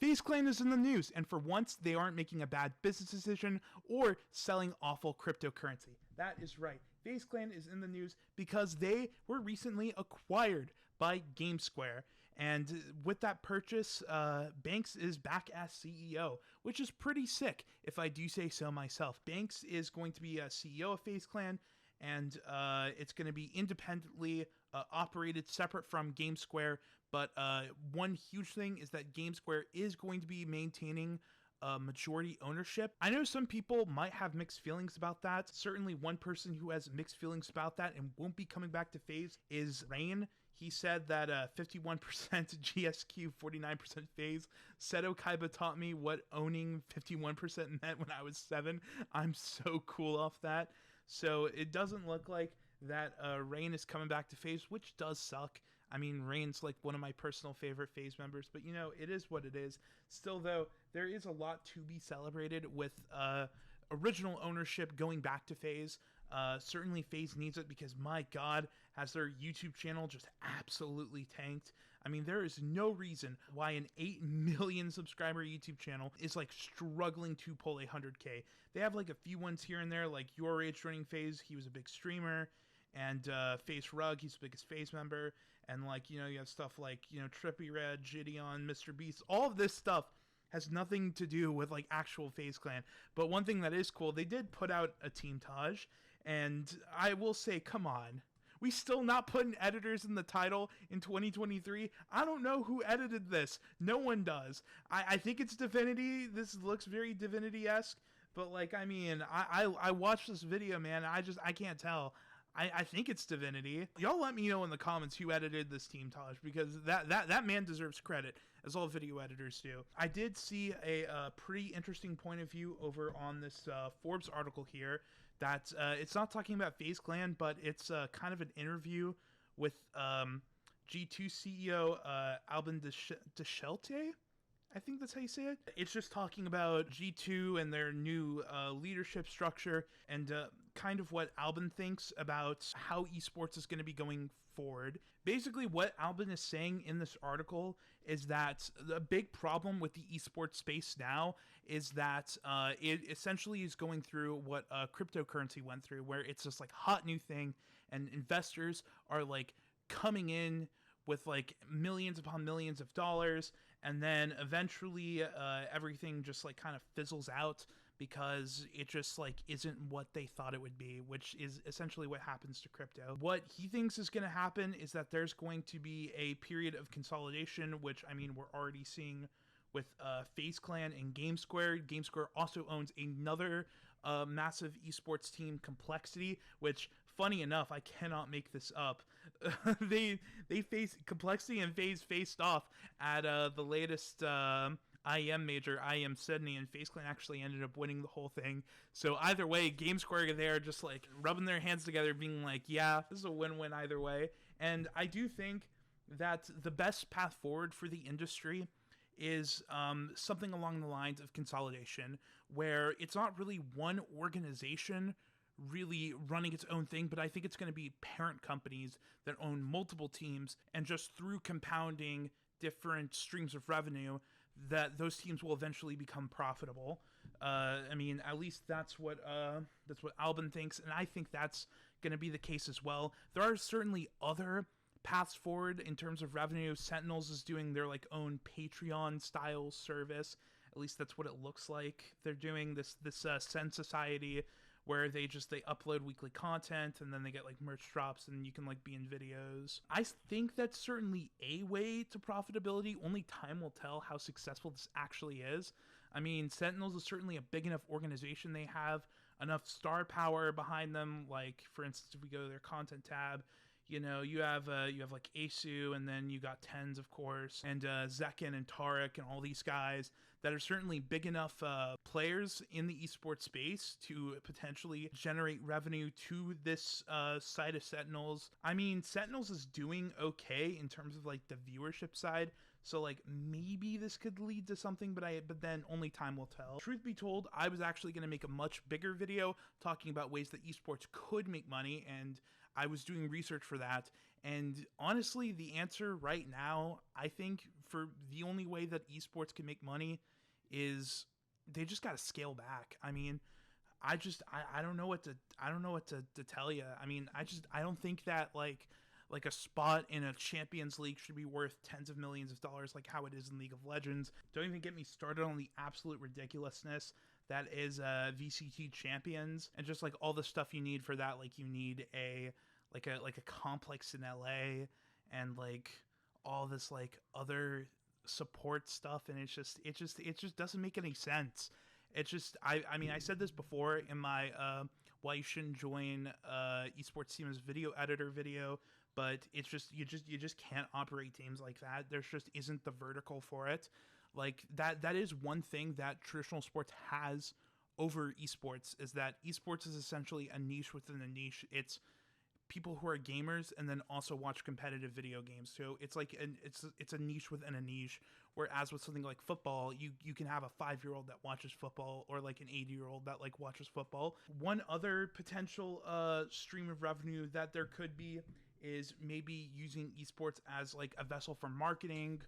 FaZe Clan is in the news, and for once, they aren't making a bad business decision or selling awful cryptocurrency. That is right. FaZe Clan is in the news because they were recently acquired by GameSquare. And with that purchase, Banks is back as CEO, which is pretty sick, if I do say so myself. Banks is going to be a CEO of FaZe Clan, and it's going to be independently operated, separate from GameSquare. But one huge thing is that GameSquare is going to be maintaining majority ownership. I know some people might have mixed feelings about that. Certainly one person who has mixed feelings about that and won't be coming back to FaZe is Rain. He said that 51% GSQ, 49% FaZe. Seto Kaiba taught me what owning 51% meant when I was 7. I'm so cool off that. So it doesn't look like that Rain is coming back to FaZe, which does suck. I mean, Rain's like one of my personal favorite FaZe members, but you know, it is what it is. Still, though, there is a lot to be celebrated with original ownership going back to FaZe. Certainly FaZe needs it because, my God, has their YouTube channel just absolutely tanked. I mean, there is no reason why an 8 million subscriber YouTube channel is like struggling to pull 100K. They have like a few ones here and there, like Your Age joining FaZe. He was a big streamer. And Face Rug, he's the biggest FaZe member. And like, you know, you have stuff like, you know, Trippy Red, Gideon, Mr. Beast. All of this stuff has nothing to do with like actual FaZe Clan. But one thing that is cool, they did put out a Team Taj, and I will say, come on. We still not putting editors in the title in 2023? I don't know who edited this. No one does. I think it's Divinity. This looks very Divinity-esque. But like, I mean, I watched this video, man. I can't tell. I think it's Divinity. Y'all let me know in the comments who edited this Team Taj, because that man deserves credit, as all video editors do. I did see a pretty interesting point of view over on this Forbes article here, that it's not talking about FaZe Clan, but it's kind of an interview with G2 CEO Albin Deschelte. I think that's how you say it. It's just talking about G2 and their new leadership structure, and kind of what Albin thinks about how esports is going to be going forward. Basically, what Albin is saying in this article is that the big problem with the esports space now is that it essentially is going through what cryptocurrency went through, where it's just like hot new thing, and investors are like coming in with like millions upon millions of dollars, and then eventually everything just like kind of fizzles out because it just like isn't what they thought it would be, which is essentially what happens to crypto. What he thinks is going to happen is that there's going to be a period of consolidation, which, I mean, we're already seeing with FaZe Clan and GameSquare. GameSquare also owns another massive esports team, Complexity, which, funny enough, I cannot make this up. they faced Complexity and FaZe faced off at the latest IEM major, IEM Sydney, and FaZe Clan actually ended up winning the whole thing. So either way, GameSquare, they're just like rubbing their hands together, being like, yeah, this is a win-win either way. And I do think that the best path forward for the industry is something along the lines of consolidation, where it's not really one organization really running its own thing, but I think it's going to be parent companies that own multiple teams, and just through compounding different streams of revenue, that those teams will eventually become profitable. I mean, at least that's what Albin thinks, and I think that's going to be the case as well. There are certainly other paths forward in terms of revenue. Sentinels is doing their like own Patreon style service. At least that's what it looks like. They're doing this Sen Society, where they upload weekly content, and then they get like merch drops, and you can like be in videos. I think that's certainly a way to profitability. Only time will tell how successful this actually is. I mean, Sentinels is certainly a big enough organization. They have enough star power behind them. Like, for instance, if we go to their content tab, you know, you have like Asu, and then you got Tens, of course, and Zekin and Tarek and all these guys that are certainly big enough players in the esports space to potentially generate revenue to this side of Sentinels. I mean, Sentinels is doing okay in terms of like the viewership side, so like maybe this could lead to something, but then only time will tell. Truth be told, I was actually going to make a much bigger video talking about ways that esports could make money, and I was doing research for that, and honestly, the answer right now, I think, for the only way that esports can make money is they just got to scale back. I mean, I don't know what to tell you. I mean, I don't think that like a spot in a Champions League should be worth tens of millions of dollars like how it is in League of Legends. Don't even get me started on the absolute ridiculousness that is VCT Champions and just like all the stuff you need for that. Like you need a complex in LA and like all this like other support stuff, and it just doesn't make any sense. It's just I mean I said this before in my why you shouldn't join esports team as video editor video, but it's just you just can't operate teams like that. There's just isn't the vertical for it. Like that is one thing that traditional sports has over esports, is that esports is essentially a niche within a niche. It's people who are gamers and then also watch competitive video games. So it's like it's a niche within a niche. Whereas with something like football, you can have a 5-year-old that watches football or like an 80-year-old that like watches football. One other potential stream of revenue that there could be is maybe using esports as like a vessel for marketing.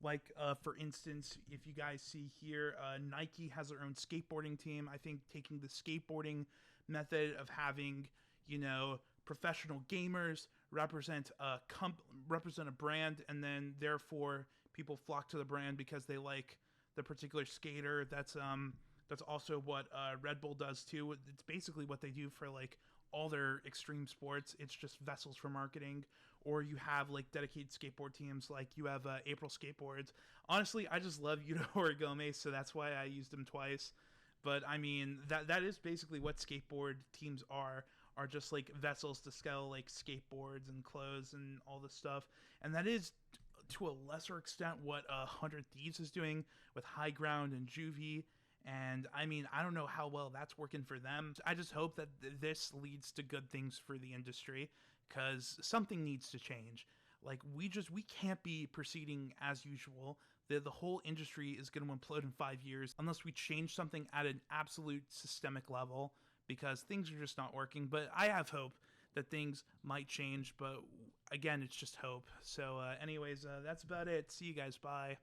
Like for instance, if you guys see here, Nike has their own skateboarding team. I think taking the skateboarding method of having, you know, professional gamers represent a brand, and then therefore people flock to the brand because they like the particular skater. That's also what Red Bull does too. It's basically what they do for like all their extreme sports. It's just vessels for marketing. Or you have like dedicated skateboard teams, like you have April Skateboards. Honestly, I just love Yuto Origome, so that's why I used him twice. But I mean, that is basically what skateboard teams are just like vessels to sell like skateboards and clothes and all this stuff. And that is to a lesser extent what 100 Thieves is doing with High Ground and Juvie. And I mean, I don't know how well that's working for them. I just hope that this leads to good things for the industry, because something needs to change. Like we can't be proceeding as usual. The whole industry is going to implode in 5 years unless we change something at an absolute systemic level, because things are just not working. But I have hope that things might change, but again, it's just hope. So anyways, that's about it. See you guys. Bye.